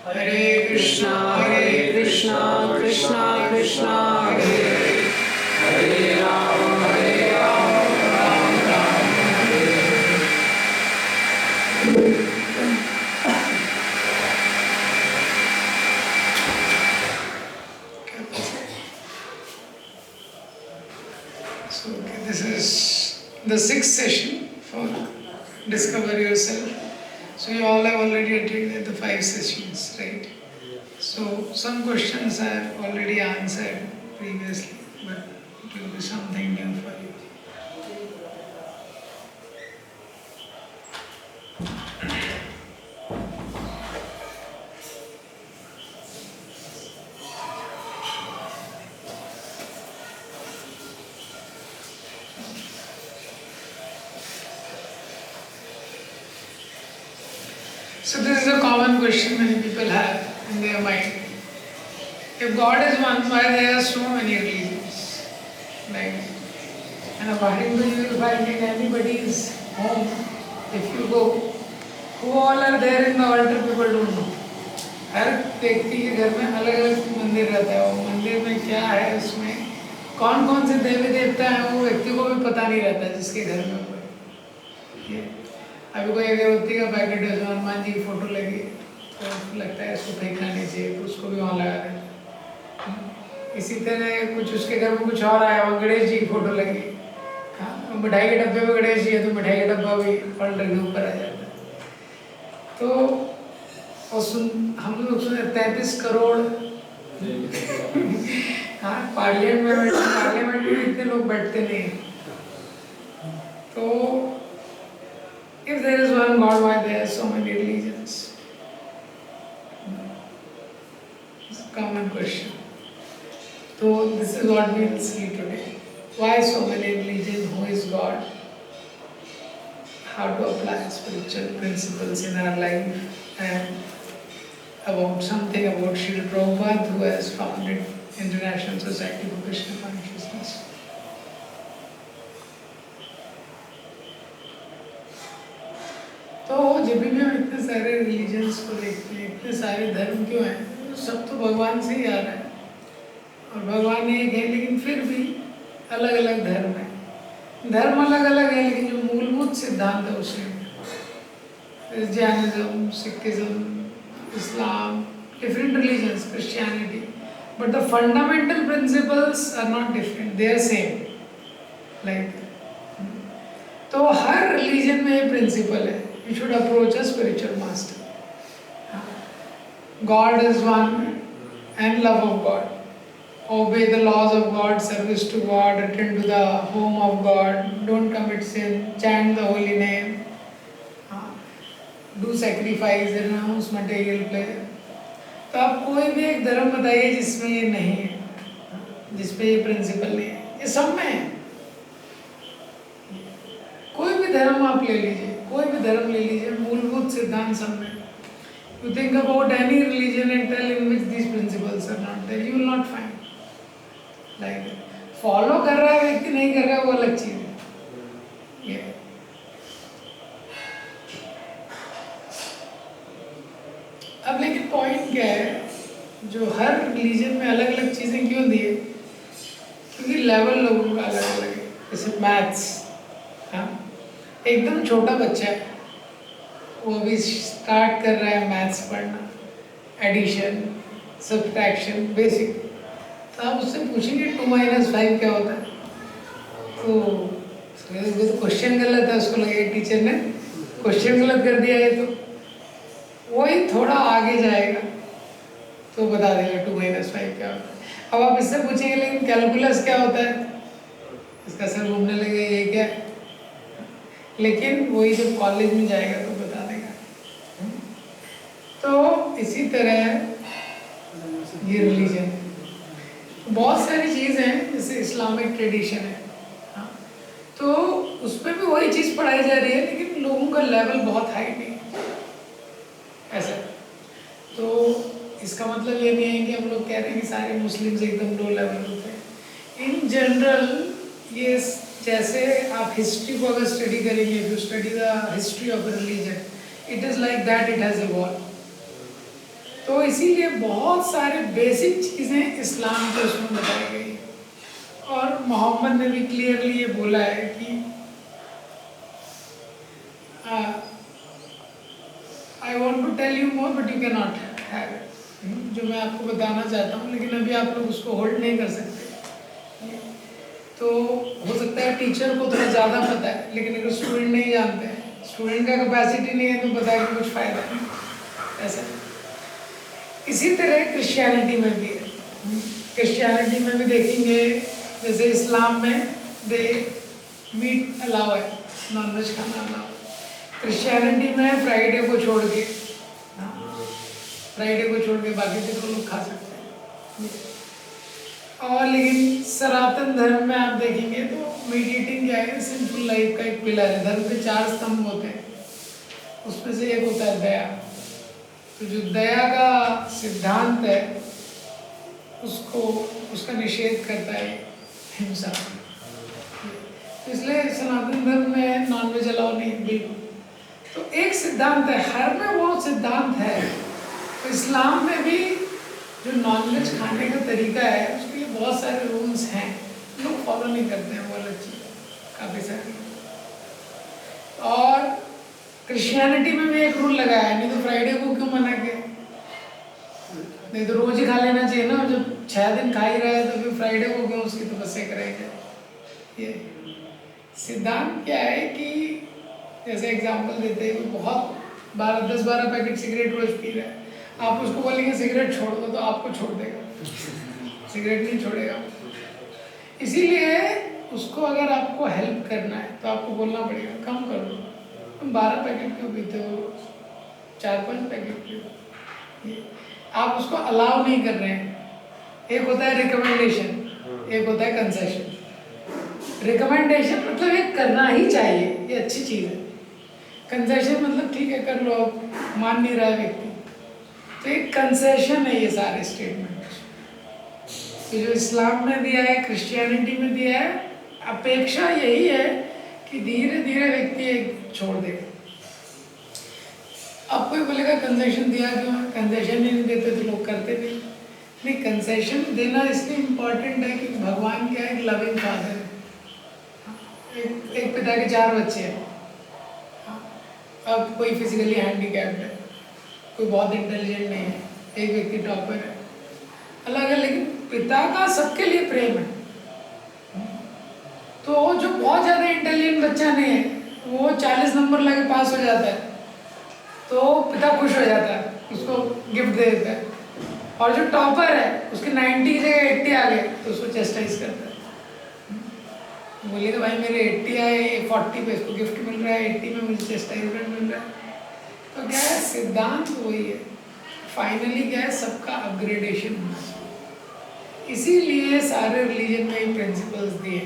Hare Krishna, Krishna Krishna, Hare Hare Ram, Ram Ram, Hare. So this is the sixth session for Discover Yourself. So you all have already attended the 5 sessions, right? So some questions I have already answered previously, but it will be something new for you. So this is a common question many people have in their mind. If God is one, why there are so many religions? Like, and according to you will find in anybody's home, if you go, who all are there in the altar, people don't know. हर व्यक्ति के घर में अलग अलग मंदिर रहता है, वो मंदिर में क्या है, उसमें कौन कौन से देवी देवता हैं, वो व्यक्ति को भी पता नहीं रहता जिसके घर में कोई। अभी कोई अगरबत्ती का पैकेट है, जो हनुमान जी की फोटो लगी, तो लगता है इसको फेंकना नहीं चाहिए, तो उसको भी वहाँ लगा दें। इसी तरह कुछ उसके घर में कुछ और आया, वहाँ गणेश जी की फोटो लगी, हाँ, मिठाई के डब्बे में गणेश जी है, तो मिठाई का डब्बा भी पलट के ऊपर आ जाता है। तो और हम लोग सुने 33 करोड़, हाँ, पार्लियामेंट में इतने लोग बैठते नहीं। तो if there is one God, why there are so many religions? It's a common question. So this is what we will see today. Why so many religions? Who is God? How to apply spiritual principles in our life, and about something about Srila Prabhupada, who has founded International Society for Krishna Consciousness. तो जब भी हम इतने सारे religions को देखते हैं, इतने सारे धर्म क्यों हैं, सब तो भगवान से ही आ रहा है, और भगवान एक है, लेकिन फिर भी अलग अलग धर्म है। धर्म अलग अलग है, लेकिन जो मूलभूत सिद्धांत है उसे Jainism, Sikhism, Islam, different religions, Christianity, but the fundamental principles are not different, they are same, like. तो हर रिलीजन में ये प्रिंसिपल है, you should approach a spiritual master. God is one, and love of God. Obey the laws of God, service to God, attend to the home of God, don't commit sin, chant the holy name, do sacrifice, renounce material pleasure. तो आप कोई भी एक धर्म बताइए जिसमें ये नहीं है, जिसमें ये प्रिंसिपल नहीं है, ये सब में है। कोई भी धर्म आप ले लीजिए, कोई भी धर्म ले लीजिए, मूलभूत सिद्धांत सब में। You think about any religion and tell in which these principles are not there, you will not find. Like follow कर रहा है व्यक्ति, नहीं कर रहा है, वो अलग चीज है। अब लेकिन पॉइंट क्या है, जो हर रिलीजन में अलग अलग चीजें क्यों दी है? क्योंकि लेवल लोगों का अलग अलग है। जैसे मैथ्स, हाँ, एकदम छोटा बच्चा है, वो अभी स्टार्ट कर रहा है मैथ्स पढ़ना, एडिशन, सब्ट्रैक्शन, बेसिक। तो आप उससे पूछेंगे 2 - 5 क्या होता है, तो क्वेश्चन गलत है, उसको लगेगा टीचर ने क्वेश्चन गलत कर दिया है। तो वही थोड़ा आगे जाएगा तो बता देगा 2 - 5 क्या होता है। अब आप इससे पूछेंगे लेकिन कैलकुलस क्या होता है, इसका सर घूमने लगेगा, ये क्या है, लेकिन वही जब कॉलेज में जाएगा तो बता देगा। तो इसी तरह ये रिलीजन, बहुत सारी चीज़ हैं, जैसे इस्लामिक ट्रेडिशन है, हाँ, तो उसमें भी वही चीज़ पढ़ाई जा रही है, लेकिन लोगों का लेवल बहुत हाई नहीं है ऐसा। तो इसका मतलब ये नहीं है कि हम लोग कह रहे हैं कि सारे मुस्लिम्स एकदम लो लेवल होते हैं। इन जनरल ये जैसे आप हिस्ट्री को अगर स्टडी करेंगे, if you study the history of a religion, it is like that, it has evolved. तो इसीलिए बहुत सारे बेसिक चीज़ें इस्लाम के उसमें बताई गई हैं। और मोहम्मद ने भी क्लियरली ये बोला है कि I want to tell you more but you cannot नॉट हैव इट, जो मैं आपको बताना चाहता हूँ लेकिन अभी आप लोग उसको होल्ड नहीं कर सकते। तो हो सकता है टीचर को थोड़ा ज़्यादा पता है, लेकिन अगर स्टूडेंट नहीं जानते हैं, स्टूडेंट का कैपेसिटी नहीं है तो पता कि कुछ फ़ायदा नहीं ऐसा। इसी तरह क्रिश्चियनिटी में भी है। क्रिश्चियनिटी में भी देखेंगे जैसे इस्लाम में दे मीट अलाउ है, नॉनवेज खाना अलाउ। क्रिश्चियनिटी में फ्राइडे को छोड़ के बाकी दिन को लोग खा सकते हैं। और लेकिन सनातन धर्म में आप देखेंगे तो मीट ईटिंग क्या है, सिंपल लाइफ का एक पिलर है। धर्म के 4 स्तंभ होते हैं, उसमें से एक होता है दया। तो जो दया का सिद्धांत है उसको उसका निषेध करता है हिंसा। तो इसलिए सनातन धर्म में नॉनवेज अलाउ नहीं बिल्कुल। तो एक सिद्धांत है, हर में वो सिद्धांत है। तो इस्लाम में भी जो नॉनवेज खाने का तरीका है उसके लिए बहुत सारे रूल्स हैं, लोग फॉलो नहीं करते हैं, वो अलग चीज़ काफ़ी सारी। और क्रिश्चियनिटी में भी एक रूल लगाया है, नहीं तो फ्राइडे को क्यों मना किया? नहीं तो रोज ही खा लेना चाहिए ना, जब 6 दिन खा ही रहा है तो फिर फ्राइडे को क्यों उसकी तपस्या करेंगे। ये सिद्धांत क्या है कि जैसे एग्जाम्पल देते हैं, बहुत 10-12 पैकेट सिगरेट रोज पी रहा है, आप उसको बोलेंगे सिगरेट छोड़ दो तो आपको छोड़ देगा, सिगरेट नहीं छोड़ेगा। इसीलिए उसको अगर आपको हेल्प करना है तो आपको बोलना पड़ेगा कम कर दो, तुम 12 पैकेट क्यों पीते हो, 4-5 पैकेट क्यों। आप उसको अलाउ नहीं कर रहे हैं। एक होता है रिकमेंडेशन, एक होता है कंसेशन। रिकमेंडेशन मतलब ये करना ही चाहिए, ये अच्छी चीज़ है। कंसेशन मतलब ठीक है कर लो, मान नहीं रहा है व्यक्ति, तो एक कंसेशन है ये सारे स्टेटमेंट। तो जो इस्लाम में दिया है, क्रिश्चियनिटी में दिया है, अपेक्षा यही है कि धीरे धीरे व्यक्ति एक छोड़ देगा। अब कोई बोलेगा कंसेशन दिया क्यों है, कंसेशन ही नहीं देते तो लोग करते नहीं। कंसेशन देना इसलिए इम्पोर्टेंट है कि भगवान क्या है, एक लविंग फादर है। एक पिता के 4 बच्चे हैं। अब कोई फिजिकली हैंडीकैप्ड है, कोई बहुत इंटेलिजेंट नहीं है, एक व्यक्ति टॉपर है, अलग है, लेकिन पिता का सबके लिए प्रेम है। तो जो बहुत ज़्यादा इंटेलिजेंट बच्चा नहीं है, वो 40 नंबर लगे पास हो जाता है तो पिता खुश हो जाता है, उसको गिफ्ट दे देता है। और जो टॉपर है उसके 90 की जगह 80 आ गए तो उसको चेस्टाइज करता है, बोलेगा भाई मेरे 80 आए, 40 पे इसको गिफ्ट मिल रहा है, 80 में मुझे चेस्टाइजमेंट मिल रहा है। तो क्या है, सिद्धांत वही है। फाइनली क्या है, सबका अपग्रेडेशन होना चाहिए। इसीलिए सारे रिलीजन में प्रिंसिपल्स दिए,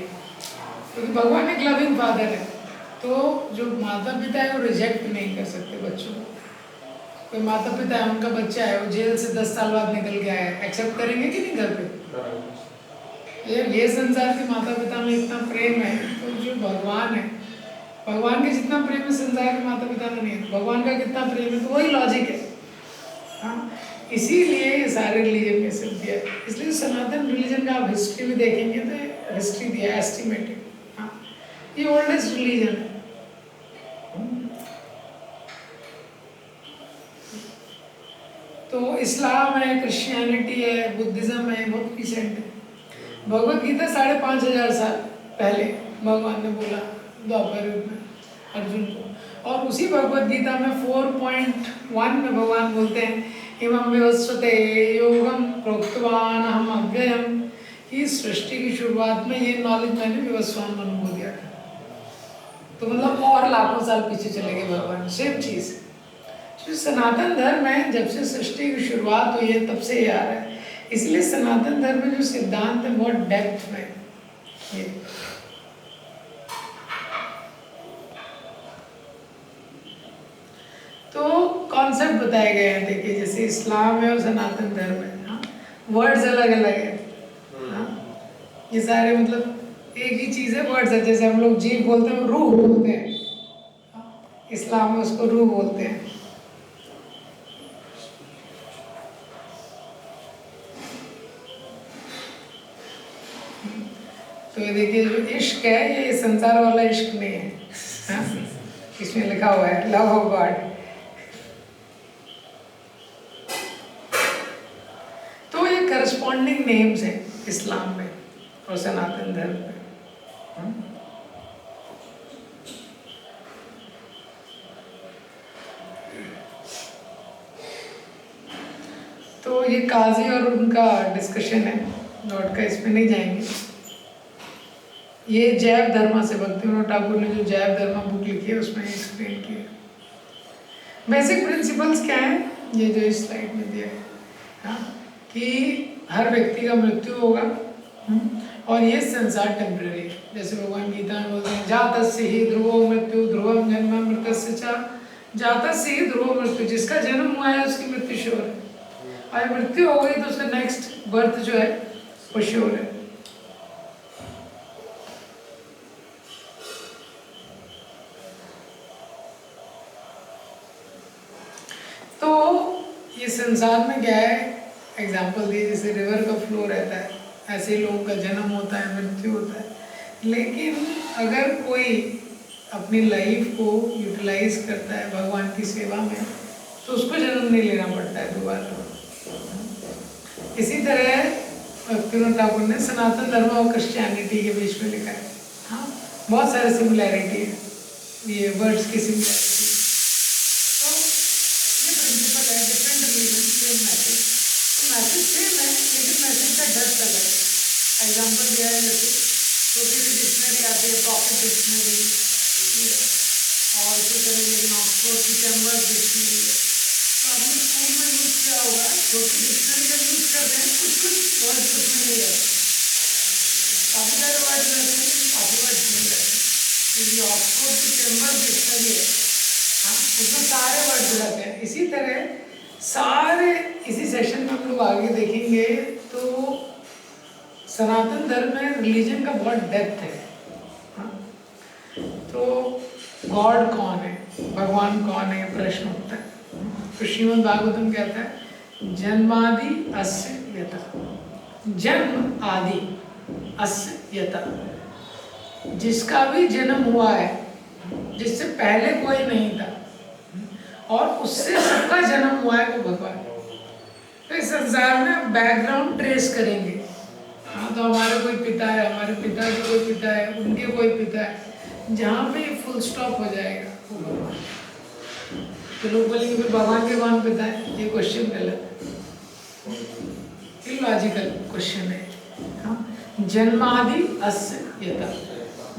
क्योंकि भगवान एक लविंग फादर है। तो जो माता पिता है वो रिजेक्ट नहीं कर सकते बच्चों को। कोई माता पिता है, उनका बच्चा है, वो जेल से 10 साल बाद निकल गया है, एक्सेप्ट करेंगे कि नहीं घर पे? ये संसार के माता पिता में इतना प्रेम है, तो जो भगवान है, भगवान के जितना प्रेम है संसार के माता पिता में नहीं है, भगवान का कितना प्रेम है, तो वही लॉजिक है। हाँ, इसीलिए ये सारे रिलीजन में सिर्फ दिया है। इसलिए सनातन रिलीजन का आप हिस्ट्री भी देखेंगे तो हिस्ट्री दिया है एस्टिमेटेड। हाँ, ये ओल्डेस्ट रिलीजन है। तो इस्लाम है, क्रिश्चियनिटी है, बुद्धिज्म है, बहुत रिसेंट है। भगवत गीता 5,500 साल पहले भगवान ने बोला द्वापर युग में अर्जुन को, और उसी भगवत गीता में 4.1 में भगवान बोलते हैं इमं विवस्वते योगम प्रोक्तवान अहम अव्ययम। कि सृष्टि की शुरुआत में ये नॉलेज मैंने विवस्वान मनु को दिया था। तो मतलब और लाखों साल पीछे चले गए भगवान, सेम चीज़। जो सनातन धर्म है, जब से सृष्टि की शुरुआत हुई है तब से ये आ रहा है। इसलिए सनातन धर्म में जो सिद्धांत है बहुत डेप्थ में ये। तो कॉन्सेप्ट बताए गए हैं, देखिए जैसे इस्लाम है और सनातन धर्म है, हाँ, वर्ड्स अलग अलग है। हाँ, ये सारे मतलब एक ही चीज़ है, वर्ड्स है। जैसे हम लोग जीव बोलते हैं, रूह बोलते हैं, इस्लाम में उसको रूह बोलते हैं। तो ये देखिए जो इश्क है ये संसार वाला इश्क नहीं है, हाँ? इसमें लिखा हुआ है लव ऑफ गॉड। तो ये करस्पॉन्डिंग नेम्स हैं इस्लाम में और सनातन धर्म में। तो ये काजी और उनका डिस्कशन है, लॉर्ड का, इसमें नहीं जाएंगे। ये जैव धर्मा से भक्तिविनोद ठाकुर ने जो जैव धर्मा बुक लिखी है उसमें एक्सप्लेन किया। बेसिक प्रिंसिपल्स क्या है, ये जो इस स्लाइड में दिया है, हाँ, कि हर व्यक्ति का मृत्यु होगा और ये संसार टेम्पररी है। जैसे भगवान गीता में बोलते हैं जातस्य ही ध्रुवो मृत्यु ध्रुवम जन्म मृतस्य च, जातस्य ही ध्रुवो मृत्यु, जिसका जन्म हुआ है उसकी मृत्यु श्योर है, और मृत्यु हो गई तो उसका नेक्स्ट बर्थ जो है वो श्योर है। तो ये संसार में क्या है, एग्जाम्पल दिए जैसे रिवर का फ्लो रहता है, ऐसे लोगों का जन्म होता है, मृत्यु होता है। लेकिन अगर कोई अपनी लाइफ को यूटिलाइज करता है भगवान की सेवा में तो उसको जन्म नहीं लेना पड़ता है दोबारा। इसी तरह भक्तिविनोद ठाकुर ने सनातन धर्म और क्रिश्चियनिटी के बीच में लिखा है, हाँ, बहुत सारे सिमिलैरिटी है, ये वर्ड्स की सिमिलैरिटी। तो ये प्रिंसिपल है, डिफरेंट रिलीजन सेम मैसेज, तो मैसेज सेम है लेकिन मैसेज का डेप्थ अलग है। एग्जाम्पल दिया है जैसे छोटी सी डिक्शनरी आती है, पॉकेट डिक्शनरी, और इसी तरह लेकिन ऑक्सफोर्ड की चैम्बर्स डिक्शनरी है। तो आपने स्कूल में यूज किया होगा, छोटी डिक्शनरी जब यूज करते हैं कुछ कुछ वर्ड उसमें नहीं रहते, काफ़ी सारे वर्ड रहते हैं, काफ़ी वर्ड नहीं रहते। तो ये ऑक्सफोर्ड की चैम्बर्स डिक्शनरी है, हाँ, उसमें सारे वर्ड रहते हैं। इसी तरह सारे, इसी सेशन में हम लोग आगे देखेंगे तो सनातन धर्म में रिलीजन का बहुत डेप्थ है, हाँ? तो गॉड कौन है, भगवान कौन है, प्रश्न उठता है। तो श्रीमद् भागवतम कहता है जन्मादि अस्य यतः, जन्म आदि अस्य यतः, जिसका भी जन्म हुआ है, जिससे पहले कोई नहीं था और उससे सबका जन्म हुआ है वो भगवान। तो इस संसार में बैकग्राउंड ट्रेस करेंगे, हाँ, तो हमारे कोई पिता है, हमारे पिता के कोई पिता है, उनके कोई पिता है, जहाँ पे फुल स्टॉप हो जाएगा वो भगवान। तो लोग बोलेंगे फिर भगवान के कौन पिता है, ये क्वेश्चन गलत है, इलॉजिकल क्वेश्चन है, हाँ। जन्मादि अस्य यतः,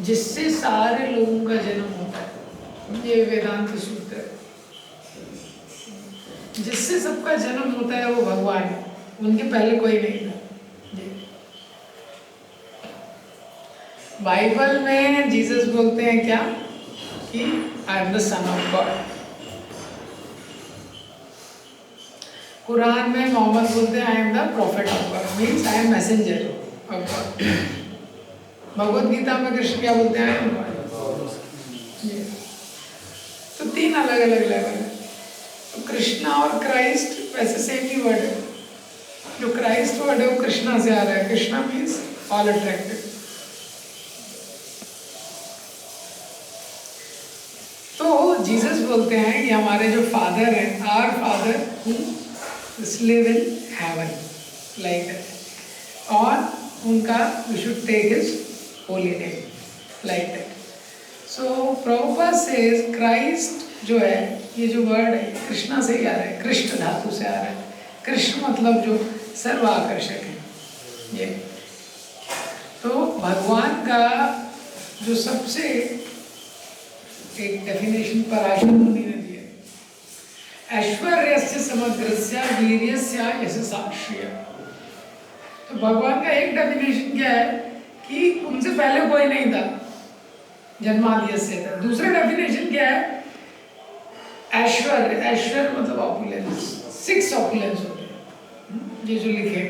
जिससे सारे लोगों का जन्म होता है, ये वेदांत सूत्र है। जिससे सबका जन्म होता है वो भगवान है, उनके पहले कोई नहीं था। बाइबल में जीसस बोलते हैं क्या कि I am the son of God. कुरान में मोहम्मद बोलते हैं I am the prophet of God, means I am messenger of God. Bhagavad Gita में कृष्ण क्या बोलते हैं, आई एम गॉड। तो तीन अलग अलग लेवल है। तो कृष्णा और क्राइस्ट वैसे सेम ही वर्ड है, जो क्राइस्ट वर्ड है वो कृष्णा से आ रहा है, कृष्णा मीन्स ऑल अट्रैक्टिव। तो जीसस बोलते हैं कि हमारे जो फादर हैं, our father who live in heaven, like that, और उनका we should take his holy name, like that. So Prabhupada says Christ जो है, ये जो वर्ड है कृष्णा से ही आ रहा है, कृष्ण धातु से आ रहा है। कृष्ण मतलब जो सर्व आकर्षक है ये। तो भगवान का जो सबसे एक डेफिनेशन पराशर मुनि ने दिया, ऐश्वर्यस्य समग्रस्य वीर्यस्य यश साक्ष्य। तो भगवान का एक डेफिनेशन क्या है कि उनसे पहले कोई नहीं था, जन्माद्यस्य था। दूसरा डेफिनेशन क्या है, ऐश्वर्य, ऐश्वर्य मतलब ऑपुलेंस, 6 ऑपुलेंस होते हैं, ये जो लिखे।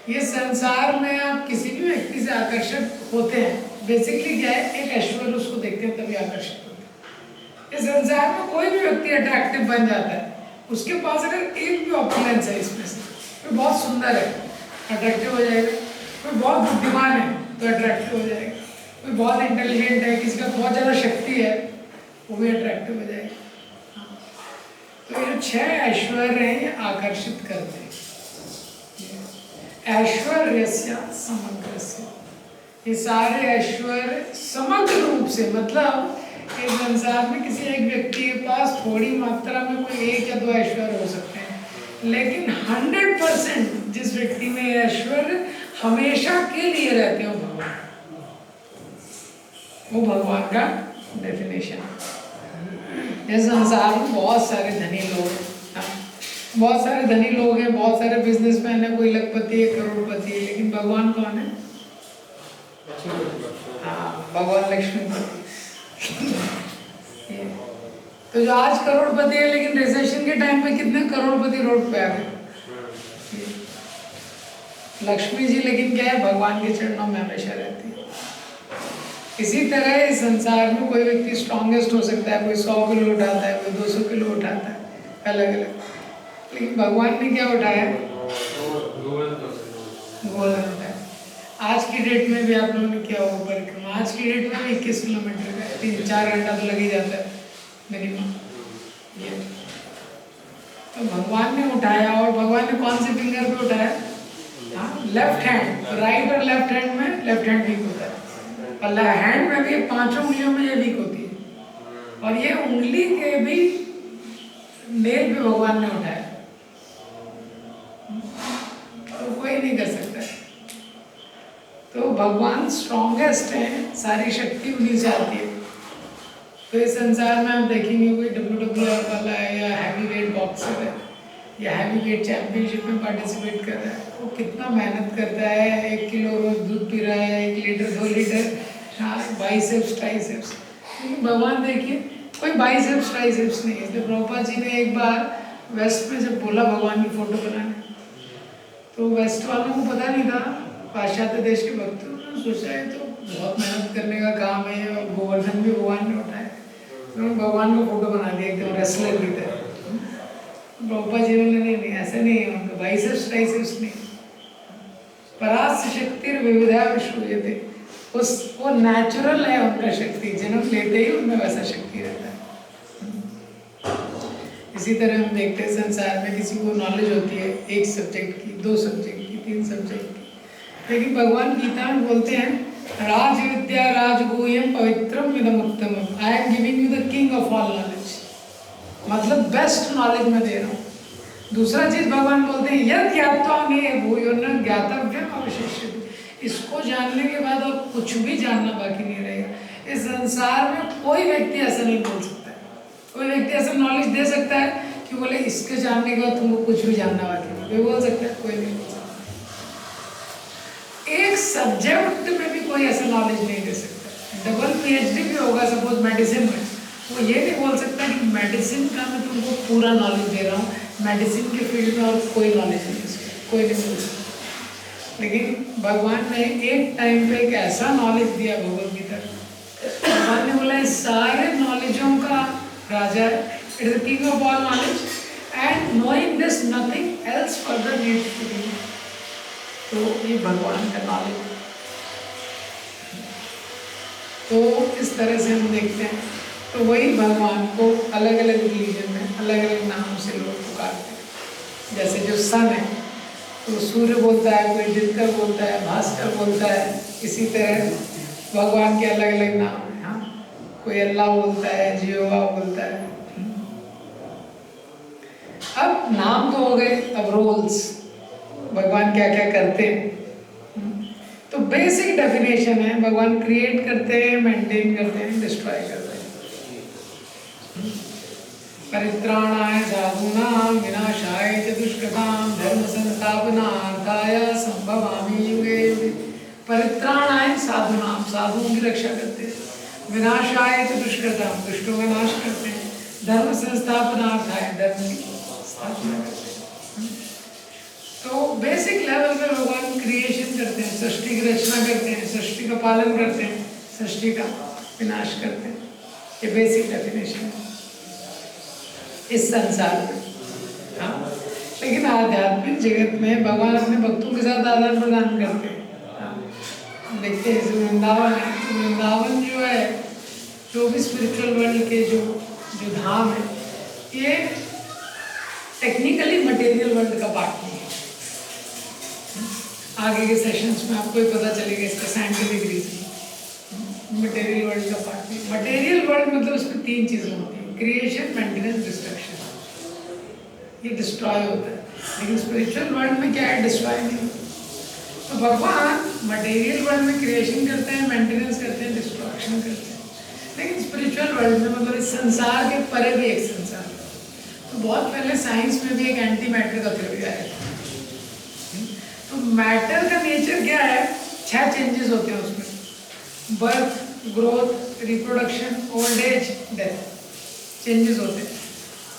ये संसार में आप किसी भी व्यक्ति से आकर्षित होते हैं, बेसिकली क्या है, एक ऐश्वर्य उसको देखते हैं तभी आकर्षित होते हैं। इस संसार में कोई भी व्यक्ति अट्रैक्टिव बन जाता है, उसके पास अगर एक भी ऑपुलेंस है इसमें से, कोई बहुत सुंदर है, अट्रैक्टिव हो जाएगा। कोई बहुत बुद्धिमान है, तो अट्रैक्टिव हो जाएगा। कोई बहुत इंटेलिजेंट है, किसी का बहुत ज़्यादा शक्ति है, वो भी अट्रैक्टिव हो जाएगा। हाँ। तो ये 6 ऐश्वर्य हैं, ये आकर्षित करते हैं। ऐश्वर्यस्य समग्रस्य, ये सारे ऐश्वर्य समग्र रूप से, मतलब इस संसार में किसी एक व्यक्ति के पास थोड़ी मात्रा में कोई 1 या 2 ऐश्वर्य हो सकते हैं, लेकिन 100% जिस व्यक्ति में ऐश्वर्य हमेशा के लिए रहते हो भगवान, वो भगवान का डेफिनेशन है। इस संसार में बहुत सारे धनी लोग हैं, बहुत सारे धनी लोग हैं, बहुत सारे बिजनेसमैन हैं, कोई लखपति है, करोड़पति है, लेकिन भगवान कौन है? हाँ, भगवान लक्ष्मीपति। तो जो आज करोड़पति है, लेकिन रिसेशन के टाइम पे कितने करोड़पति रोड पे आ गए? लक्ष्मी जी लेकिन क्या है, भगवान के चरणों में हमेशा रहती है। इसी तरह इस संसार में कोई व्यक्ति स्ट्रॉन्गेस्ट हो सकता है, कोई 100 किलो उठाता है, कोई 200 किलो उठाता है, अलग अलग, लेकिन भगवान ने क्या उठाया? गोल्डन उठाया। आज की डेट में भी आप लोगों ने किया होगा परिक्रमा, आज की डेट में 21 किलोमीटर का 3-4 घंटा तो लग ही जाता है मिनिमम। ये तो भगवान ने उठाया, और भगवान ने कौन से फिंगर पे उठाया? हाँ, लेफ्ट हैंड। राइट और लेफ्ट हैंड में लेफ्ट हैंड वीक होता है, और हैंड में भी 5 उंगलियों में ये वीक होती है, और ये उंगली के भी नेल पे भगवान ने उठाया, तो कोई नहीं कर सकता है। तो भगवान स्ट्रॉन्गेस्ट है, सारी शक्ति उन्हीं से आती है। तो इस संसार में आप देखेंगे कोई WWF वाला है, या हैवी वेट बॉक्सर है, या हैवी वेट चैंपियनशिप में पार्टिसिपेट कर रहा है, वो कितना मेहनत करता है, 1 किलो रोज दूध पी रहा है, 1 लीटर 2 लीटर, हाँ, बाइसेप्स ट्राइसेप्स। लेकिन भगवान देखिए, कोई बाइसेप्स ट्राइसेप्स नहीं है। इसलिए प्रभुपाद जी ने एक बार वेस्ट में जब बोला भगवान की फोटो बनाने, तो वेस्ट वालों को पता नहीं था, पाश्चात्य देश के भक्तों ने सोचा है तो बहुत मेहनत करने का काम है, और गोवर्धन भी भगवान ने उठाया, तो भगवान को फोटो बना दिया एकदम रेसलर की तरह। प्रभुपाद जी ने नहीं, ऐसा नहीं है, उनका बाइसेप्स ट्राइसेप्स नहीं, परास शक्ति विविधा विश्रूयते, वो नेचुरल है उनका शक्ति, जन्म लेते ही उनमें वैसा शक्ति रहता है। इसी तरह हम देखते हैं संसार में किसी को नॉलेज होती है 1 सब्जेक्ट की, 2 सब्जेक्ट की, 3 सब्जेक्ट की, लेकिन भगवान गीता में बोलते हैं राज विद्या राजगुह्यम पवित्रम इदम उत्तमम, I am giving you the king of all knowledge, मतलब बेस्ट नॉलेज मैं दे रहा हूँ। दूसरा चीज भगवान बोलते हैं यद ज्ञात्वा भूयो न ज्ञातव्यम अवशिष्यते, इसको जानने के बाद और कुछ भी जानना बाकी नहीं रहेगा। इस संसार में कोई व्यक्ति ऐसा नहीं बोल सकता है, कोई व्यक्ति ऐसा नॉलेज दे सकता है कि बोले इसके जानने के बाद तुमको कुछ भी जानना बाकी नहीं, कोई बोल सकता है? कोई नहीं बोल सकता। एक सब्जेक्ट में भी कोई ऐसा नॉलेज नहीं दे सकता। डबल PhD भी होगा सपोज मेडिसिन में, वो ये नहीं बोल सकता कि मेडिसिन का मैं तुमको पूरा नॉलेज दे रहा हूँ, मेडिसिन के फील्ड में और कोई नॉलेज नहीं है, कोई नहीं बोल सकता। लेकिन भगवान ने एक टाइम पे एक ऐसा नॉलेज दिया भगवद गीता, भगवान ने बोला इस सारे नॉलेजों का राजा है, it is the king of all knowledge, and knowing this nothing else further needs to be. तो ये भगवान का नॉलेज। तो इस तरह से हम देखते हैं, तो वही भगवान को अलग अलग रिलीजन में अलग अलग नाम से लोग पुकारते हैं। जैसे जो सन है तो सूर्य बोलता है, कोई दिनकर बोलता है, भास्कर बोलता है, इसी तरह भगवान के अलग अलग नाम हैं। हाँ, कोई अल्लाह बोलता है, जियोवा बोलता है। अब नाम तो हो गए, अब रोल्स भगवान क्या क्या करते हैं। तो बेसिक डेफिनेशन है, भगवान क्रिएट करते हैं, मेंटेन करते हैं, डिस्ट्रॉय करते हैं। परित्राणाय साधूनां विनाशाय च दुष्कृतां धर्म संस्थापनार्थाय संभवामि युगे युगे। परित्राणाय साधूनां, साधुओं की रक्षा करते हैं, विनाशाय च दुष्कृतां, दुष्टों का नाश करते हैं, धर्म संस्थापनार्थाय, धर्म की स्थापना करते हैं। तो बेसिक लेवल पे भगवान क्रिएशन करते हैं, सृष्टि की रचना करते हैं, सृष्टि का पालन करते हैं, सृष्टि का विनाश करते हैं। ये बेसिक डेफिनेशन है इस संसार में। हाँ, लेकिन आध्यात्मिक जगत में भगवान अपने भक्तों के साथ आदान प्रदान करते हैं। हाँ, देखते हैं जैसे वृंदावन है, तो वृंदावन जो है जो भी स्पिरिचुअल वर्ल्ड के जो जो धाम है, ये टेक्निकली मटेरियल वर्ल्ड का पार्ट नहीं है। आगे के सेशंस में आपको ही पता चलेगा इसका साइंटिफिक रीजन। मटेरियल वर्ल्ड का पार्ट नहीं। मटेरियल वर्ल्ड मतलब उसमें तीन चीज़ें होती हैं, क्रिएशन, मेंटेनेंस, डिस्ट्रक्शन। ये डिस्ट्रॉय होता है, लेकिन स्पिरिचुअल वर्ल्ड में क्या है, डिस्ट्रॉय नहीं। तो भगवान मटेरियल वर्ल्ड में क्रिएशन करते हैं, मेंटेनेंस करते हैं, डिस्ट्रक्शन करते हैं, लेकिन स्पिरिचुअल वर्ल्ड में मतलब इस संसार के परे भी एक संसार है। तो बहुत पहले साइंस में भी एक एंटी मैटर का थ्योरी आया था। तो मैटर का नेचर क्या है, 6 चेंजेस होते हैं उसमें, birth, growth, reproduction, old age, death, changes होते हैं।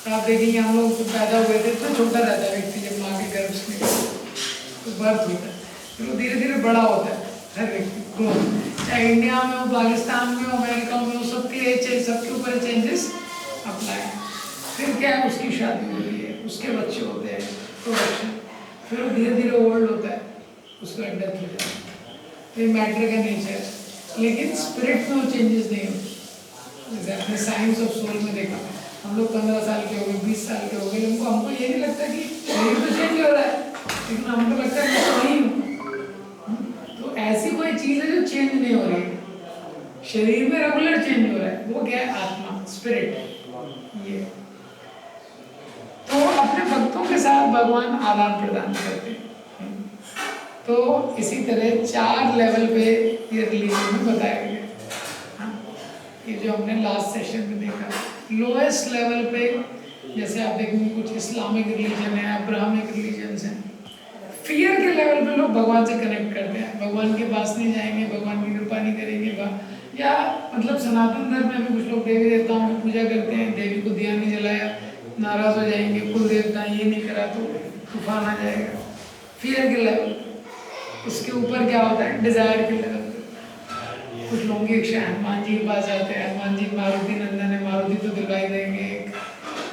तो आप देखेंगे हम लोग पैदा हुए थे तो छोटा रहता है व्यक्ति, जब माँ के गर्भ से तो बर्थ होता है, फिर वो धीरे धीरे बड़ा होता है हर व्यक्ति, ग्रोथ। चाहे इंडिया में हो, पाकिस्तान में हो, अमेरिका में हो, सबके ऊपर चेंजेस अप्लाई है। फिर क्या है, उसकी शादी होती है, उसके बच्चे होते हैं, प्रोडक्शन, फिर वो धीरे धीरे ओल्ड होता है, उसका डेथ हो जाता है। तो ये मैटर का नेचर है, लेकिन स्पिरिट में वो चेंजेस नहीं होते। जैसे आपने साइंस ऑफ सोल में देखा, हम लोग 15 साल के हो गए, 20 साल के हो गए, हमको ये नहीं लगता कि शरीर तो चेंज हो रहा है, लेकिन हमको लगता है मैं तो नहीं हूँ। तो ऐसी कोई चीज़ है जो चेंज नहीं हो रही है, शरीर में रेगुलर चेंज हो रहा है, वो क्या है, आत्मा, स्पिरिट। ये तो अपने भक्तों के साथ भगवान आदान प्रदान करते हैं। तो इसी तरह 4 लेवल पे ये रिलीजन में बताया गया। ये जो हमने लास्ट सेशन में देखा, लोएस्ट लेवल पे जैसे आप देखेंगे कुछ इस्लामिक रिलीजन है, अब्राहमिक रिलीजन्स हैं। फियर के लेवल पे लोग भगवान से कनेक्ट करते हैं, भगवान के पास नहीं जाएंगे, भगवान की कृपा नहीं करेंगे। या मतलब सनातन धर्म में भी कुछ लोग देवी देवताओं की पूजा करते हैं, देवी को दिया नहीं जलाया नाराज हो जाएंगे, कुल देवता ये नहीं करा तो तूफान आ जाएगा। फियर के लेवल, उसके ऊपर क्या होता है, डिजायर के लेवल पे कुछ लोगों की इच्छा है, हनुमान जी के पास जाते हैं, हनुमान जी मारुति नंदन है, मारुति तो दिलवाई देंगे,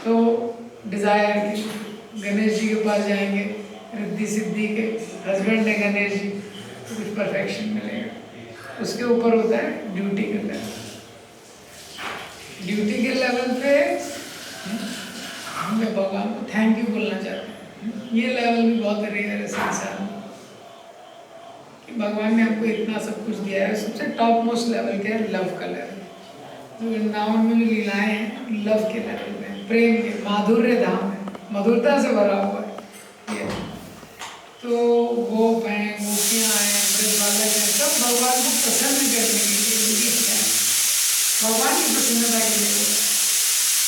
तो डिजायर की। गणेश जी के पास जाएंगे, रिद्धि सिद्धि के हस्बैंड है गणेश जी, तो कुछ परफेक्शन मिलेगा। उसके ऊपर होता है ड्यूटी के लेवल। ड्यूटी के लेवल पे हम भगवान को थैंक यू बोलना चाहते हैं। ये लेवल भी बहुत रेयर है संसार में कि भगवान ने हमको इतना सब कुछ दिया है। सबसे टॉप मोस्ट लेवल क्या है, लव का लेवल। तो वृंदावन में भी लीलाएं हैं लव के लेवल में, प्रेम के, माधुर्य धाम है, मधुरता से भरा हुआ है ये। तो गोप हैं, गोपियाँ हैं, ब्रजबालक हैं, सब भगवान को प्रसन्न करने के लिए उनकी इच्छा है, भगवान की प्रसन्नता के लिए।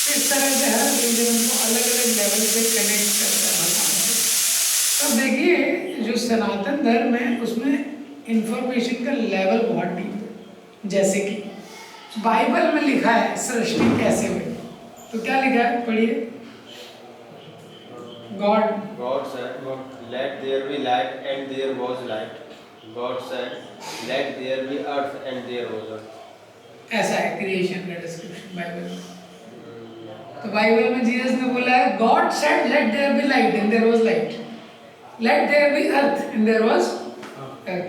इस तरह से हर रिलीजन को अलग अलग लेवल पे कनेक्ट करता है भगवान से। तो देखिए जो सनातन धर्म है उसमें इंफॉर्मेशन का लेवल बहुत डीप है। जैसे कि बाइबल में लिखा है सृष्टि कैसे हुई, तो क्या लिखा है, पढ़िए। God said, let there be light, and there was light. God said, let there be earth, and there was earth. ऐसा है क्रिएशन का डिस्क्रिप्शन बाइबल में। तो बाइबल में जीसस ने बोला है God said let there be light and there was light, let there be earth and there was earth.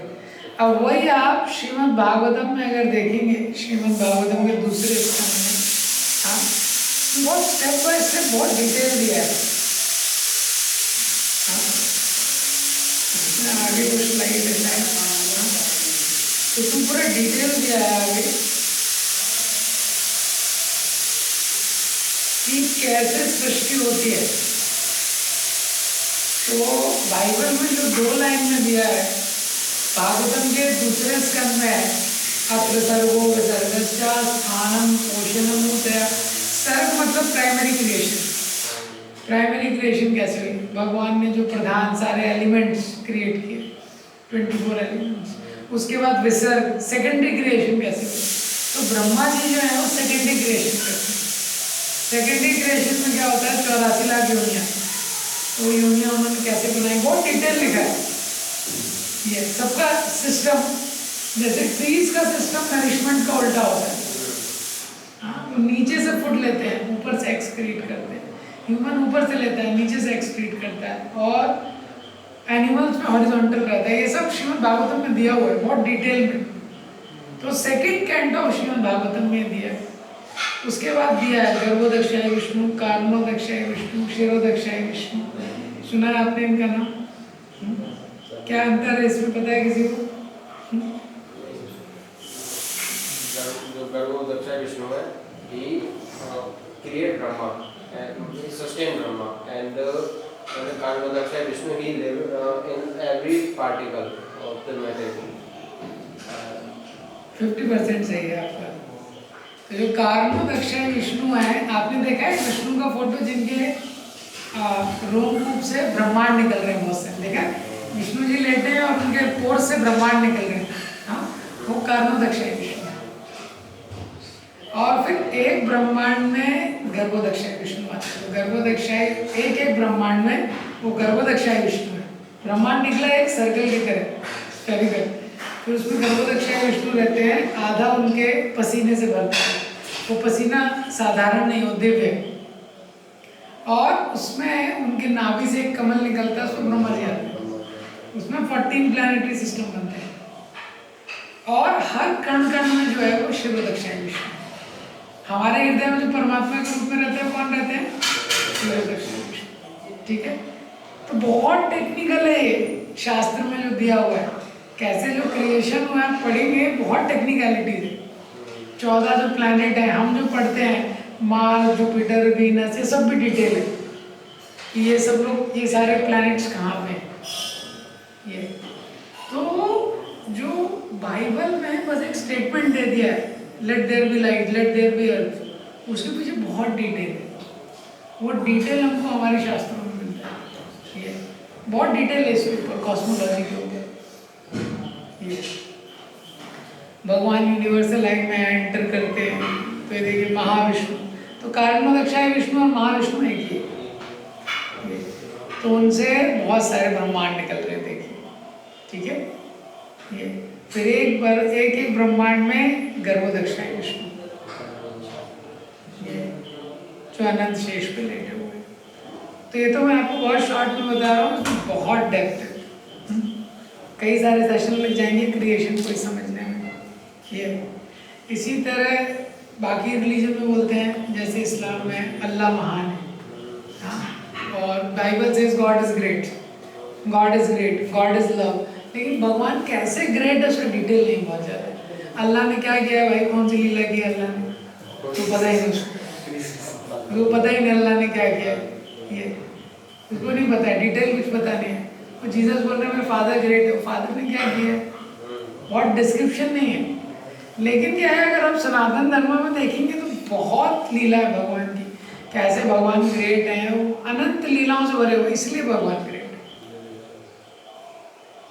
अब वही आप श्रीमद् भागवतम में अगर देखेंगे, श्रीमद् भागवतम के दूसरे स्कंद में हाँ बहुत स्टेप बाय स्टेप बहुत डिटेल दिया है। इसमें आगे कुछ स्लाइड है तो तुम पूरा डिटेल दिया है आगे कि कैसे सृष्टि होती है। तो बाइबल में जो 2 लाइन में दिया है, भागवतम के दूसरे स्कंद में है, अत्र सर्गो विसर्गस्या स्थानम पोषणम उदय। सर्ग मतलब प्राइमरी क्रिएशन। प्राइमरी क्रिएशन कैसे हुई, भगवान ने जो प्रधान सारे एलिमेंट्स क्रिएट किए, 24 एलिमेंट्स। उसके बाद विसर्ग, सेकेंडरी क्रिएशन कैसे हुई, तो ब्रह्मा जी जो है वो सेकेंडरी क्रिएशन करते हैं। सेकेंडरी क्रिएशन में क्या होता है, 84 लाख योनियाँ, तो योनियाँ उन्होंने कैसे बनाई बहुत डिटेल लिखा है। ये सबका सिस्टम, जैसे ट्रीज का सिस्टम नरिशमेंट का उल्टा होता है। हाँ, तो नीचे से फूड लेते हैं, ऊपर से एक्सक्रीट करते हैं। ह्यूमन ऊपर से लेता है, नीचे से एक्सक्रीट करता है। और एनिमल्स में हॉरिजॉन्टल रहता है, ये सब श्रीमद् भागवतम में दिया हुआ है बहुत डिटेल में। तो सेकंड कैंटो श्रीमद् भागवतम में दिया है। उसके बाद दिया है गर्भोदक्षाय विष्णु, कार्मोदक्षाय विष्णु, क्षीरोदक्षाय विष्णु। सुना है आपने इनका नाम? क्या अंतर है इसमें, पता है किसी को? जो गर्भोदक्षाय विष्णु है, he create Brahma and he sustain Brahma, and Karmodakshay Vishnu, he live in every particle of the matter. 50% सही है आपका। तो जो कार्मोदक्षाय विष्णु है, आपने देखा है विष्णु का फोटो जिनके रोमकूप से ब्रह्मांड निकल रहे हैं, बहुत से देखा है? विष्णु जी लेटे हैं और उनके पोर से ब्रह्मांड निकल रहे हैं। हाँ, वो कार्मोदक्षाय विष्णु है। और फिर एक ब्रह्मांड में गर्भोदक्षाय विष्णु आते हैं। तो गर्भोदक्षाय एक ब्रह्मांड में वो गर्भोदक्षाय विष्णु है। ब्रह्मांड निकला एक सर्कल की तरह, स्फेरिकल। फिर उसमें गर्भोदक्षाय विष्णु रहते हैं, आधा उनके पसीने से भरता है। वो पसीना साधारण नहीं, वो दिव्य है। और उसमें उनके नाभि से एक कमल निकलता है, उसको ब्रह्मा जी आते हैं। उसमें 14 प्लैनेटरी सिस्टम बनते हैं। और हर कण कण में जो है वो शिरोदक्षाय विष्णु। हमारे हृदय में जो परमात्मा के रूप में रहते हैं, कौन रहते हैं? शिरोदक्षाय विष्णु। ठीक है, तो बहुत टेक्निकल है ये, शास्त्र में जो दिया हुआ है, कैसे जो क्रिएशन हुआ है पढ़ेंगे, बहुत टेक्निकलिटीज है। 14 जो प्लैनेट है, हम जो पढ़ते हैं मार्स, जुपिटर, वीनस, ये सब भी डिटेल है कि ये सब लोग, ये सारे प्लैनेट्स कहाँ पे हैं। ये तो जो बाइबल में बस एक स्टेटमेंट दे दिया है, let there be light, let there be earth, उसके पीछे बहुत डिटेल है। वो डिटेल हमको हमारे शास्त्रों में मिलता है। ये बहुत डिटेल है इसके ऊपर, कॉस्मोलॉजी के ऊपर। ये भगवान यूनिवर्सल लाइफ में एंटर करते हैं, तो ये देखिए महाविष्णु, तो कार्मोदक्षाय विष्णु और महाविष्णु एक ही है। तो उनसे बहुत सारे ब्रह्मांड निकल रहे हैं, देखिए। ठीक है, ये फिर एक ब्रह्मांड में गर्भोदक्षाय विष्णु, ये जो अनंत शेष पे लेटे हुए हैं। तो ये तो मैं आपको बहुत शॉर्ट में बता रहा हूँ, इसमें बहुत डेप्थ है। कई सारे सेशन लग जाएंगे क्रिएशन को समझने में। ये इसी तरह बाकी रिलीजन में बोलते हैं, जैसे इस्लाम में अल्लाह महान है, हाँ, और Bible says God is great, God is great, God is love. लेकिन भगवान कैसे ग्रेट है उसका डिटेल नहीं बहुत ज़्यादा। अल्लाह ने क्या किया है भाई, कौन सी लीला की अल्लाह ने, तो पता ही नहीं उसको, वो पता ही नहीं अल्लाह ने क्या किया है, ये उसको नहीं पता है, डिटेल कुछ पता नहीं है। और जीसस बोल रहे हैं मेरे फादर ग्रेट है, फादर ने क्या किया है, बहुत डिस्क्रिप्शन नहीं है। लेकिन क्या है, अगर आप सनातन धर्म में देखेंगे तो बहुत लीला है भगवान की, कैसे भगवान ग्रेट हैं, वो अनंत लीलाओं से भरे हुए, इसलिए भगवान ग्रेट है।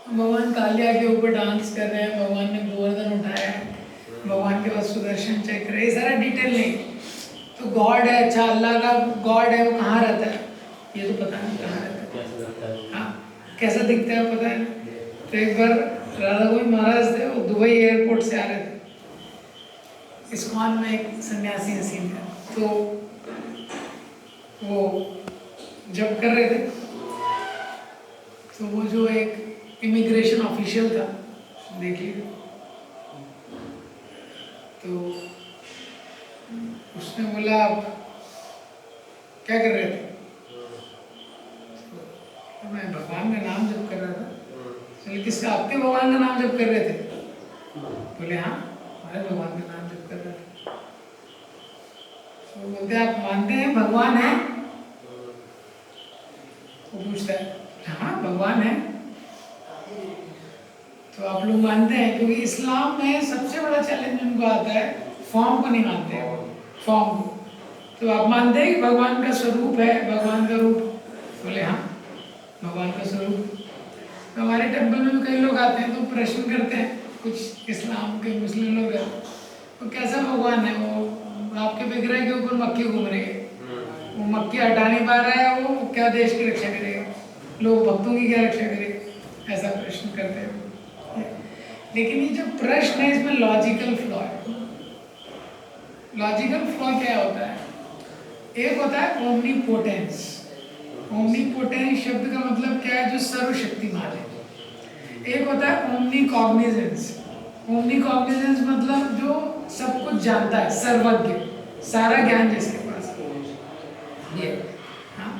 भगवान कालिया के ऊपर डांस कर रहे हैं, भगवान ने गोवर्धन उठाया है, भगवान के पास सुदर्शन चक्र है, ये सारा डिटेल नहीं। तो गॉड है, अच्छा अल्लाह का गॉड है, वो कहाँ रहता है ये तो पता नहीं, कहाँ रहता है, हाँ कैसा दिखता है पता है। तो एक बार राधा गोविंद महाराज थे, वो दुबई एयरपोर्ट से आ रहे थे, इस्कॉन में एक सन्यासी हसीन है, तो वो जब कर रहे थे, तो वो जो एक इमिग्रेशन ऑफिशियल था, देखिए, तो उसने बोला आप क्या कर रहे थे, तो मैं भगवान का नाम जप कर रहा था। चलिए किसका, आपके भगवान का नाम जप कर रहे थे? बोले हाँ, हमारे भगवान का नाम जप कर रहे थे। तो बोलते आप मानते हैं भगवान है? वो पूछता है हाँ भगवान है। तो आप लोग मानते हैं, क्योंकि इस्लाम में सबसे बड़ा चैलेंज उनको आता है, फॉर्म को नहीं मानते हैं, फॉर्म को। तो आप मानते हैं कि भगवान का स्वरूप है, भगवान का रूप? बोले हाँ भगवान का स्वरूप। तो हमारे टेम्पल में भी कई लोग आते हैं, तो प्रश्न करते हैं, कुछ इस्लाम के मुस्लिम लोग हैं, तो कैसा भगवान है वो, आपके विग्रह के ऊपर मक्खी घूम रही है, वो मक्खी हटा नहीं पा रहा है, वो क्या देश की रक्षा करेगा, लोग भक्तों की क्या रक्षा करेगा, ऐसा प्रश्न करते हैं। लेकिन ये जो प्रश्न है इसमें लॉजिकल फ्लॉ है। लॉजिकल फ्लॉ क्या होता है, एक होता है ओमनीपोटेंस, ओमनीपोटेंस शब्द का मतलब क्या है? जो सर्वशक्तिमान है। एक होता है ओमनी कॉग्निजेंस। ओमनी कॉग्निजेंस मतलब जो सब कुछ जानता है, सर्वज्ञ, सारा ज्ञान जिसके पास है, ये, हाँ,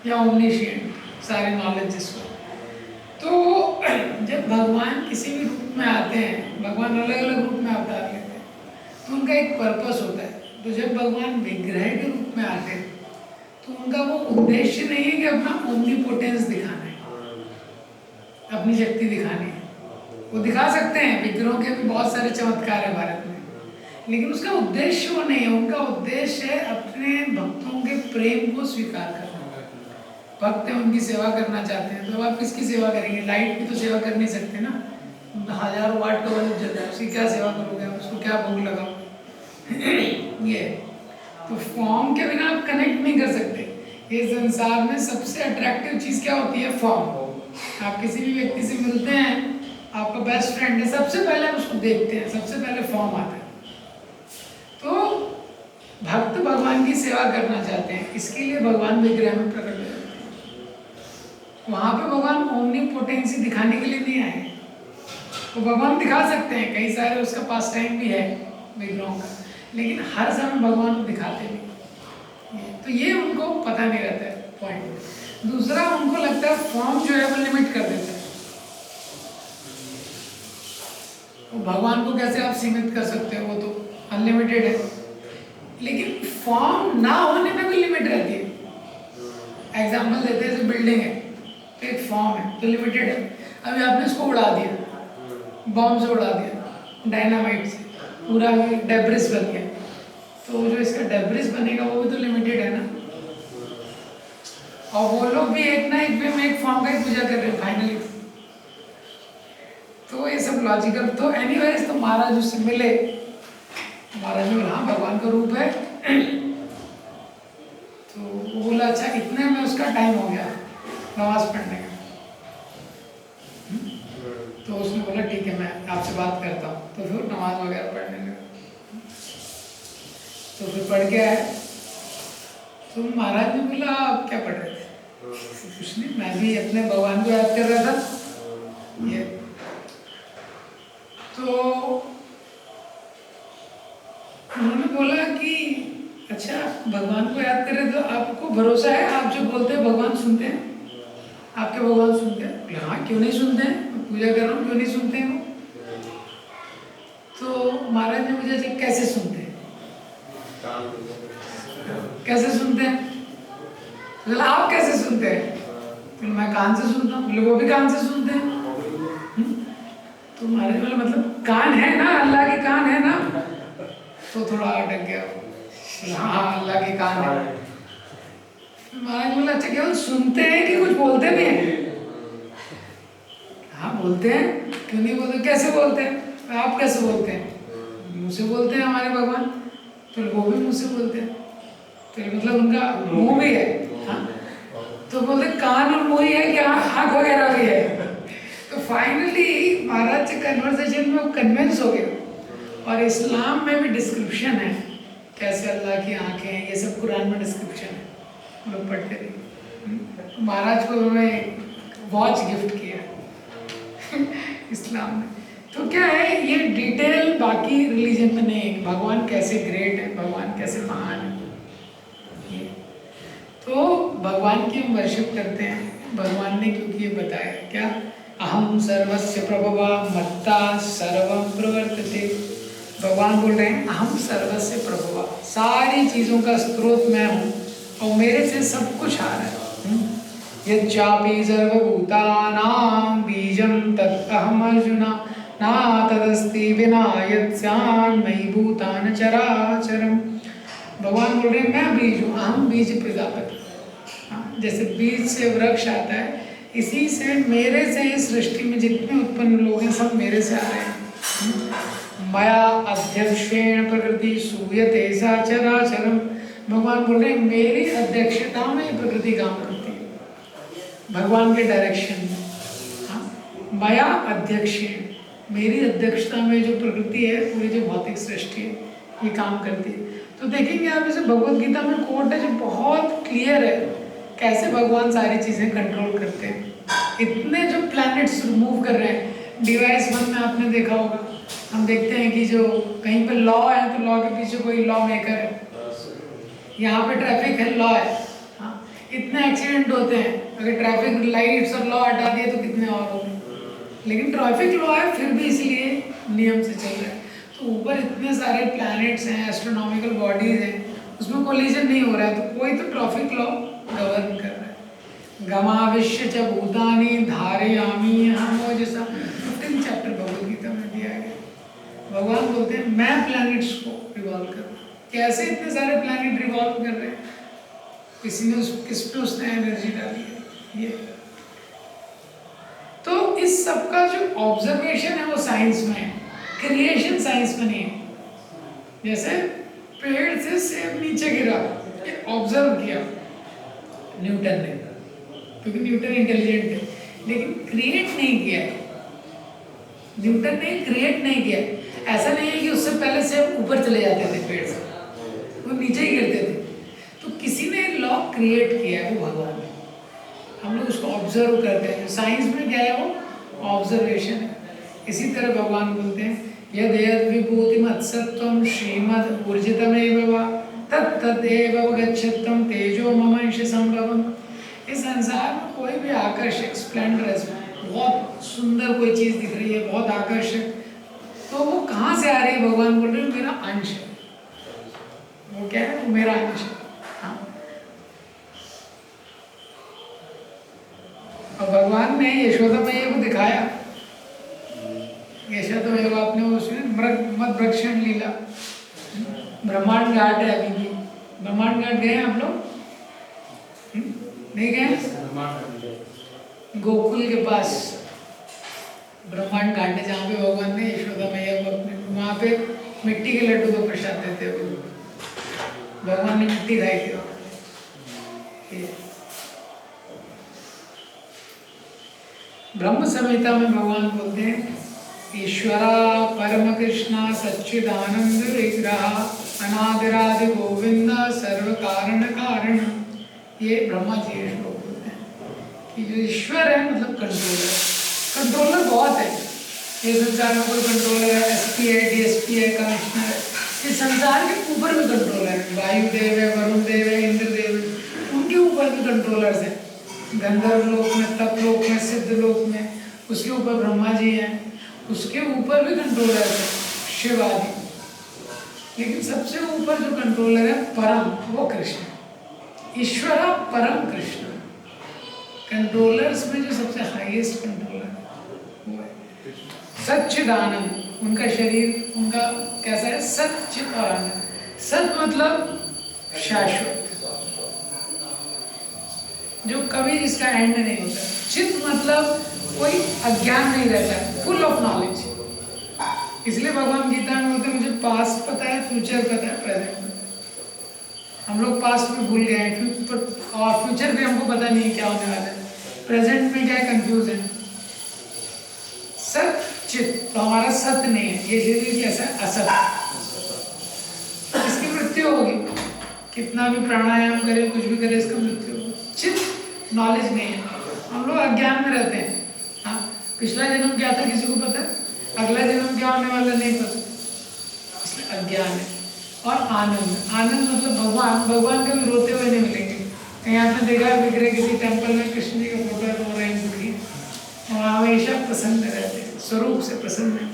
या ओमनीशिएंट, सारी नॉलेज जिसको। तो जब भगवान किसी भी रूप में आते हैं, भगवान अलग अलग रूप में अवतार लेते हैं, तो उनका एक पर्पस होता है। तो जब भगवान विग्रह के रूप में आते हैं तो उनका वो उद्देश्य नहीं है कि अपना ओमनीपोटेंस दिखाना है, अपनी शक्ति दिखानी है। वो दिखा सकते हैं, विग्रहों के भी बहुत सारे चमत्कार है भारत में, लेकिन उसका उद्देश्य वो नहीं है। उनका उद्देश्य है अपने भक्तों के प्रेम को स्वीकार करना। भक्त है, उनकी सेवा करना चाहते हैं, तो आप किसकी सेवा करेंगे? लाइट की तो सेवा कर नहीं सकते ना, 1000 वाट का बल्ब जल रहा है, उसकी क्या सेवा करोगे? उसको क्या भोग लगाओ? ये तो फॉर्म के बिना आप कनेक्ट नहीं कर सकते। ये संसार में सबसे अट्रैक्टिव चीज़ क्या होती है? फॉर्म। आप किसी भी व्यक्ति से मिलते हैं, आपका बेस्ट फ्रेंड है, सबसे पहले आप उसको देखते हैं, सबसे पहले फॉर्म आता है। तो भक्त भगवान की सेवा करना चाहते हैं, इसके लिए भगवान विग्रह में प्रकट हो जाते हैं। वहाँ पे भगवान ओमनीपोटेंसी दिखाने के लिए नहीं आए। वो भगवान दिखा सकते हैं, कई सारे उसका पास टाइम भी है विग्रहों का, लेकिन हर समय भगवान को दिखाते नहीं। तो ये उनको पता नहीं रहता है पॉइंट। दूसरा, उनको लगता है फॉर्म जो है वो लिमिट कर देता है। तो भगवान को कैसे आप सीमित कर सकते हो? वो तो अनलिमिटेड है, लेकिन फॉर्म ना होने में भी लिमिट रहती है। एग्जाम्पल देते हैं, जैसे बिल्डिंग है तो एक फॉर्म है तो लिमिटेड है। अभी आपने इसको उड़ा दिया, बॉम्ब से उड़ा दिया, डायनामाइट से, पूरा डेब्रिस बन गया, तो जो इसका डेब्रिस बनेगा वो भी तो लिमिटेड है ना। और वो लोग भी एक ना एक वे में एक फॉर्म का ही पूजा कर रहे हैं फाइनली। तो ये सब लॉजिकल। तो एनीवेज, तो महाराज उससे मिले, महाराज ने बोला हाँ भगवान का रूप है। तो वो बोला अच्छा, इतने में उसका टाइम हो गया नमाज पढ़ने का। तो उसने बोला ठीक है, मैं आपसे बात करता हूँ। तो फिर नमाज वगैरह पढ़ने लगा। तो फिर पढ़ के आए, तो महाराज ने बोला आप क्या पढ़ रहे थे? कुछ नहीं, मैं भी अपने भगवान को याद कर रहा था। ये तो उन्होंने बोला कि अच्छा, भगवान को याद कर रहे, तो आपको भरोसा है आप जो बोलते हैं भगवान सुनते हैं? आपके भगवान सुनते हैं? हाँ, क्यों नहीं सुनते हैं? मैं पूजा कर रहा हूँ, क्यों नहीं सुनते हैं वो? तो महाराज ने मुझे कैसे सुनते हैं? कैसे सुनते हैं? बोला आप कैसे सुनते हैं? तो मैं कान से सुनता हूँ। बोले वो भी कान से सुनते हैं। तो महाराज बोला मतलब कान है ना, अल्लाह के कान है ना? तो थोड़ा अटक गया। हाँ, अल्लाह के कान है। महाराज बोला अच्छा, केवल सुनते हैं कि कुछ बोलते भी हैं? हाँ बोलते हैं, क्यों नहीं बोलते? कैसे बोलते हैं? आप कैसे बोलते हैं? मुँह से बोलते हैं हमारे भगवान। तो वो भी मुँह से बोलते हैं, तो मतलब उनका मुंह भी है। हाँ, तो बोलते कान और मुंह ही है, क्या आँख वगैरह भी है? तो फाइनली महाराज से कन्वर्सेशन में वो कन्विंस हो गए। और इस्लाम में भी डिस्क्रिप्शन है कैसे अल्लाह की आंखें हैं, ये सब कुरान में डिस्क्रिप्शन है, लोग पढ़ते नहीं। महाराज को उन्होंने वॉच गिफ्ट किया इस्लाम में। तो क्या है, ये डिटेल बाकी रिलीजन में नहीं है, भगवान कैसे ग्रेट है, भगवान कैसे महान है। तो भगवान की हम वर्शिप करते हैं। भगवान ने क्योंकि ये बताया क्या, अहम सर्वस्य प्रभवा मत्ता सर्वं प्रवर्तते। भगवान बोल रहे हैं अहम सर्वस्य प्रभवा, सारी चीज़ों का स्रोत मैं हूँ और मेरे से सब कुछ आ रहा है। यच्चापि सर्वभूतानां बीजं तदहम् अर्जुन ना तदस्ति विना यत्स्यान्मयि भूतानि चराचरम्। भगवान बोल रहे हैं मैं बीज हूँ, अहम बीज प्रजापति। हाँ, जैसे बीज से वृक्ष आता है, इसी से मेरे से इस सृष्टि में जितने उत्पन्न लोग हैं सब मेरे से आ रहे हैं। मया अध्यक्षेण प्रकृति सूयते सा चराचरम। भगवान बोल रहे हैं मेरी अध्यक्षता में प्रकृति काम करती है, भगवान के डायरेक्शन में। हाँ, मया अध्यक्षेण, मेरी अध्यक्षता में जो प्रकृति है, पूरी जो भौतिक सृष्टि है, ये काम करती है। तो देखेंगे आप, जैसे भगवत गीता में कोट है जो बहुत क्लियर है, कैसे भगवान सारी चीज़ें कंट्रोल करते हैं। इतने जो प्लैनेट्स मूव कर रहे हैं, डिवाइस 1 में आपने देखा होगा, हम देखते हैं कि जो कहीं पे लॉ है तो लॉ के पीछे कोई लॉ मेकर है, यहाँ पे ट्रैफिक है, लॉ है। हाँ, इतने एक्सीडेंट होते हैं, अगर ट्रैफिक लाइट्स और लॉ हटा दिए तो कितने और होंगे, लेकिन ट्रैफिक लॉ है फिर भी इसलिए नियम से चल रहा है। तो ऊपर इतने सारे प्लैनेट्स हैं, एस्ट्रोनॉमिकल बॉडीज हैं, उसमें कोलिजन नहीं हो रहा है, तो कोई तो ट्रैफिक लॉ गवर्न कर रहा है। गमाविश्य च भूतानि धारयामि अहम्, वो जैसा 15 चैप्टर भगवद गीता में दिया गया। भगवान बोलते हैं मैं प्लैनेट्स को रिवॉल्व कर रहा हूँ। कैसे इतने सारे प्लैनेट रिवॉल्व कर रहे हैं, किसी ने किस पे उसने एनर्जी डाली है, ये। तो इस सब का जो ऑब्जर्वेशन है वो साइंस में है, क्रिएशन साइंस में नहीं है। जैसे पेड़ से सेब नीचे गिरा, ये ऑब्जर्व किया न्यूटन ने, क्योंकि न्यूटन इंटेलिजेंट है, लेकिन क्रिएट नहीं किया। न्यूटन ने क्रिएट नहीं किया। ऐसा नहीं है कि उससे पहले सेब ऊपर चले जाते थे पेड़ से, वो नीचे ही गिरते थे। तो किसी ने लॉ क्रिएट किया है, वो भगवान ने, हम लोग उसको ऑब्जर्व करते हैं। साइंस में क्या है, वो ऑब्जर्वेशन है। इसी तरह भगवान बोलते हैं यद यद विभूतिमत्सत्वं श्रीमद् ऊर्जितमेव वा तत्तदेव गच्छतं तेजो मम अंश संभवम्। इस संसार में कोई भी आकर्षक स्प्लेंडरस, बहुत सुंदर कोई चीज़ दिख रही है, बहुत आकर्षक, तो वो कहाँ से आ रही है? भगवान बोल रहे हैं मेरा अंश है। वो क्या है? वो मेरा अंश है। हाँ, और भगवान ने यशोदा मैया को दिखाया। यशोदा मैया को आपने उसमें मद भक्षण लीला, ब्रह्मांड घाट है अभी भी। ब्रह्मांड घाट गए आप लोग? नहीं गए? गोकुल के पास ब्रह्मांड घाट है, जहाँ पे भगवान ने यशोदा मैया को अपने, वहाँ पे मिट्टी के लड्डू को प्रसाद देते हुए भगवान ने मिट्टी खाई थी। ब्रह्म संहिता में भगवान बोलते हैं ईश्वरा परम कृष्णा सच्चिदानंद विग्रह अनादिरादि गोविंद सर्व कारण कारण। ये ब्रह्मा जी के श्लोक बोलते हैं कि जो ईश्वर है मतलब कंट्रोलर। कंट्रोलर बहुत है, ये संसार में कोई कंट्रोलर है, एसपी है, डीएसपी है, कमिश्नर है, ये संसार के ऊपर भी कंट्रोलर है। वायुदेव है, वरुण देव है, इंद्रदेव है, उनके ऊपर भी कंट्रोलर्स हैं। गंधर्व लोक में, तपलोक में, सिद्ध लोक में, उसके ऊपर ब्रह्मा जी हैं, उसके ऊपर भी कंट्रोलर है शिव आदि। लेकिन सबसे ऊपर जो कंट्रोलर है परम, वो कृष्ण। ईश्वर परम कृष्ण। कंट्रोलर्स में जो सबसे हाईएस्ट कंट्रोलर है वो है सच्चिदानंद। उनका शरीर उनका कैसा है? सच्चित और आनंद। सत मतलब शाश्वत, जो कभी इसका एंड नहीं होता। चित मतलब कोई अज्ञान नहीं रहता, फुल ऑफ नॉलेज। इसलिए भगवान गीता में बोलते मुझे पास्ट पता है, फ्यूचर पता है, प्रेजेंट पता है। हम लोग पास्ट में भूल गए हैं और फ्यूचर भी हमको पता नहीं है क्या होने वाला है। प्रेजेंट में क्या है? कंफ्यूज है। सत चित, तो हमारा सत्य नहीं है, ये शरीर कैसा है? असत। इसकी मृत्यु होगी, कितना भी प्राणायाम करे, कुछ भी करे, इसका मृत्यु होगी। चित नॉलेज नहीं है, हम लोग अज्ञान में रहते हैं। हाँ, पिछला जन्म क्या था किसी को पता है? अगला जन्म क्या होने वाला नहीं पता, इसलिए अज्ञान है। और आनंद, आनंद मतलब भगवान, भगवान कभी रोते हुए नहीं मिलेंगे। कहीं आपने देखा है बिगड़े किसी टेम्पल में कृष्ण जी का फोटो रो रहे हैं दुखी, और हमेशा प्रसन्न रहते हैं, स्वरूप से प्रसन्न है।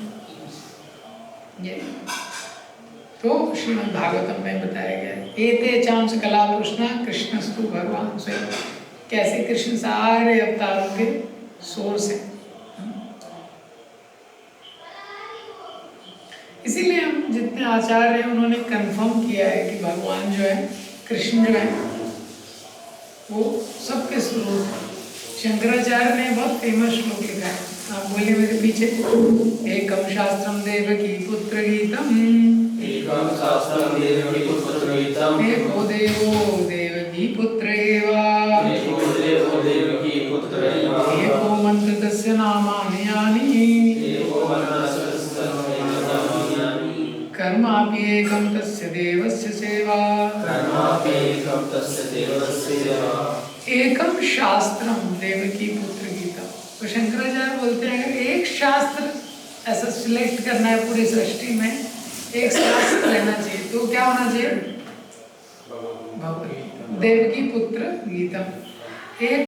ये तो श्रीमद् भागवतम में बताया गया है। एते चांस कला कृष्णा कृष्णस्तु भगवान स्वयं। कैसे कृष्ण सारे अवतारों के सोर्स हैं। इसीलिए हम जितने आचार्य हैं उन्होंने कंफर्म किया है कि भगवान जो है, कृष्ण जो है, वो सबके स्वरूप है। शंकराचार्य ने बहुत फेमस श्लोक लिखा है, आप बोलिए मेरे पीछे। एकम शास्त्रम देवकी पुत्र गीतम, एकम शास्त्रम देवकी पुत्र गीतम, एको देवो देवकी पुत्र एवा, एको देवो देवकी पुत्र एवा, एको मंत्र तस्य नामानि यानि, एको मंत्र तस्य नामानि यानि, कर्मापि एकम तस्य देवस्य सेवा, कर्मापि एकम तस्य देवस्य सेवा। एकम शास्त्रम देवकी पुत्र गीता। तो शंकराचार्य बोलते हैं अगर एक शास्त्र ऐसा सिलेक्ट करना है पूरी सृष्टि में, एक शास्त्र लेना चाहिए तो क्या होना चाहिए? भगवद गीता, देवकी पुत्र गीता। एक